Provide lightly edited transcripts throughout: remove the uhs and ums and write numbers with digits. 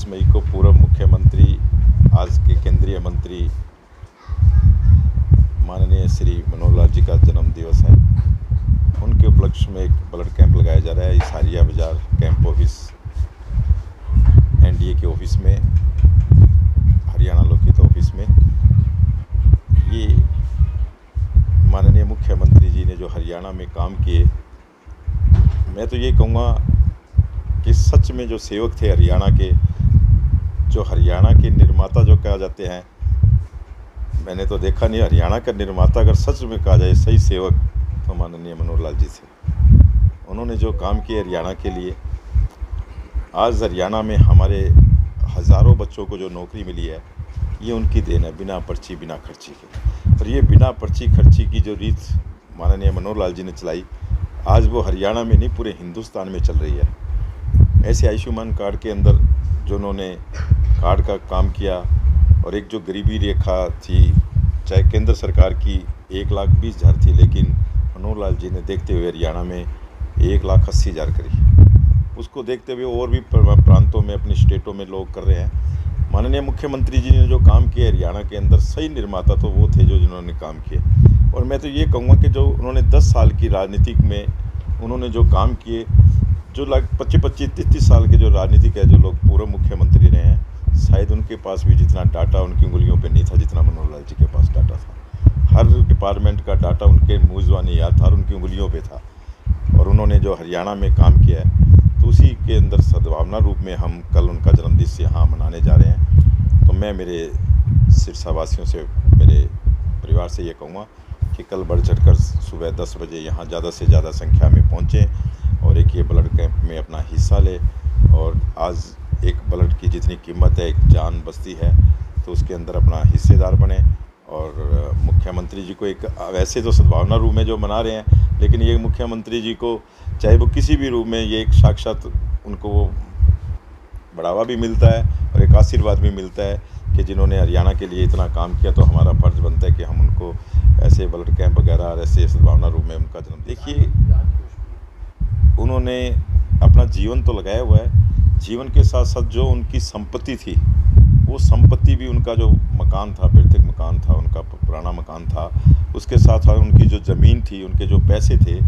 5 मई को पूर्व मुख्यमंत्री, आज के केंद्रीय मंत्री माननीय श्री मनोहर लाल जी का जन्म दिवस है। उनके उपलक्ष्य में एक ब्लड कैंप लगाया जा रहा है इस हारिया बाजार कैंप ऑफिस, एनडीए के ऑफिस में, हरियाणा लोकहित ऑफिस में। ये माननीय मुख्यमंत्री जी ने जो हरियाणा में काम किए, मैं तो ये कहूँगा कि सच में जो सेवक थे हरियाणा के, जो हरियाणा के निर्माता जो कहा जाते हैं, मैंने तो देखा नहीं हरियाणा का निर्माता अगर सच में कहा जाए सही सेवक तो माननीय मनोहर लाल जी थे। उन्होंने जो काम किए हरियाणा के लिए, आज हरियाणा में हमारे हज़ारों बच्चों को जो नौकरी मिली है, ये उनकी देन है, बिना पर्ची बिना खर्ची के। और ये बिना पर्ची खर्ची की जो रीत माननीय मनोहर लाल जी ने चलाई, आज वो हरियाणा में नहीं पूरे हिंदुस्तान में चल रही है। ऐसे आयुष्मान कार्ड के अंदर जो उन्होंने कार्ड का काम किया, और एक जो गरीबी रेखा थी, चाहे केंद्र सरकार की 1,20,000 थी, लेकिन मनोहर लाल जी ने देखते हुए हरियाणा में 1,80,000 करी। उसको देखते हुए और भी प्रांतों में, अपनी स्टेटों में लोग कर रहे हैं। माननीय मुख्यमंत्री जी ने जो काम किए हरियाणा के अंदर, सही निर्माता तो वो थे जो जिन्होंने काम किए। और मैं तो ये कहूँगा कि जो उन्होंने 10 साल की राजनीतिक में उन्होंने जो काम किए, जो 25-30 साल के जो राजनीतिक है, जो लोग पूर्व मुख्यमंत्री रहे हैं, शायद उनके पास भी जितना डाटा उनकी उंगलियों पे नहीं था जितना मनोहर लाल जी के पास डाटा था। हर डिपार्टमेंट का डाटा उनके मुँह याद था और उनकी उंगलियों पे था। और उन्होंने जो हरियाणा में काम किया है, तो उसी के अंदर सद्भावना रूप में हम कल उनका जन्मदिवस यहाँ मनाने जा रहे हैं। तो मैं मेरे सिरसावासियों से, मेरे परिवार से ये कहूँगा कि कल बढ़ चढ़कर सुबह 10 बजे यहाँ ज़्यादा से ज़्यादा संख्या में पहुँचें और एक ये ब्लड कैंप में अपना हिस्सा ले। और आज एक ब्लड की जितनी कीमत है, एक जान बस्ती है, तो उसके अंदर अपना हिस्सेदार बने। और मुख्यमंत्री जी को एक, वैसे तो सद्भावना रूप में जो मना रहे हैं, लेकिन ये मुख्यमंत्री जी को चाहे वो किसी भी रूप में, ये एक साक्षात उनको बढ़ावा भी मिलता है और एक आशीर्वाद भी मिलता है कि जिन्होंने हरियाणा के लिए इतना काम किया, तो हमारा फ़र्ज़ बनता है कि हम उनको ऐसे ब्लड कैंप वगैरह और ऐसे सद्भावना रूप में उनका जन्म। देखिए, उन्होंने अपना जीवन तो लगाया हुआ है, जीवन के साथ साथ जो उनकी संपत्ति थी, वो संपत्ति भी, उनका जो मकान था, पैतृक मकान था, उनका पुराना मकान था, उसके साथ उनकी जो ज़मीन थी, उनके जो पैसे थे,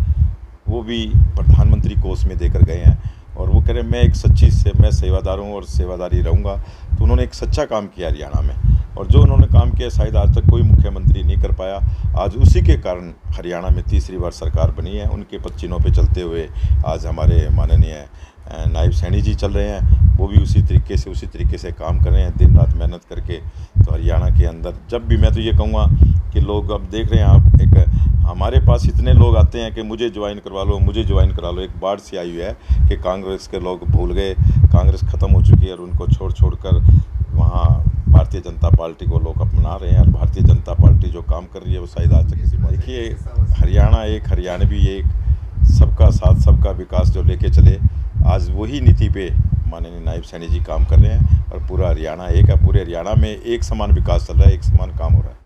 वो भी प्रधानमंत्री कोष में देकर गए हैं। और वो कह रहे मैं एक सच्ची से मैं सेवादार हूँ और सेवादारी रहूँगा। तो उन्होंने एक सच्चा काम किया हरियाणा में, और जो उन्होंने काम किया शायद आज तक कोई मुख्यमंत्री नहीं कर पाया। आज उसी के कारण हरियाणा में तीसरी बार सरकार बनी है। उनके पच्चीनों पे चलते हुए आज हमारे माननीय नायब सैनी जी चल रहे हैं, वो भी उसी तरीके से काम कर रहे हैं, दिन रात मेहनत करके। तो हरियाणा के अंदर जब भी, मैं तो ये कहूँगा कि लोग अब देख रहे हैं आप, एक हमारे पास इतने लोग आते हैं कि मुझे ज्वाइन करवा लो, मुझे ज्वाइन करा लो। एक बाढ़ सी आई हुई है कि कांग्रेस के लोग भूल गए, कांग्रेस ख़त्म हो चुकी है और उनको छोड़ कर वहाँ भारतीय जनता पार्टी को लोग अपना रहे हैं। और भारतीय जनता पार्टी जो काम कर रही है वो शायद आज तक किसी, देखिए हरियाणा एक हरियाणवी, एक सबका साथ सबका विकास जो लेके चले, आज वही नीति पे माननीय नायब सैनी जी काम कर रहे हैं। और पूरा हरियाणा एक है, पूरे हरियाणा में एक समान विकास चल रहा है, एक समान काम हो रहा है।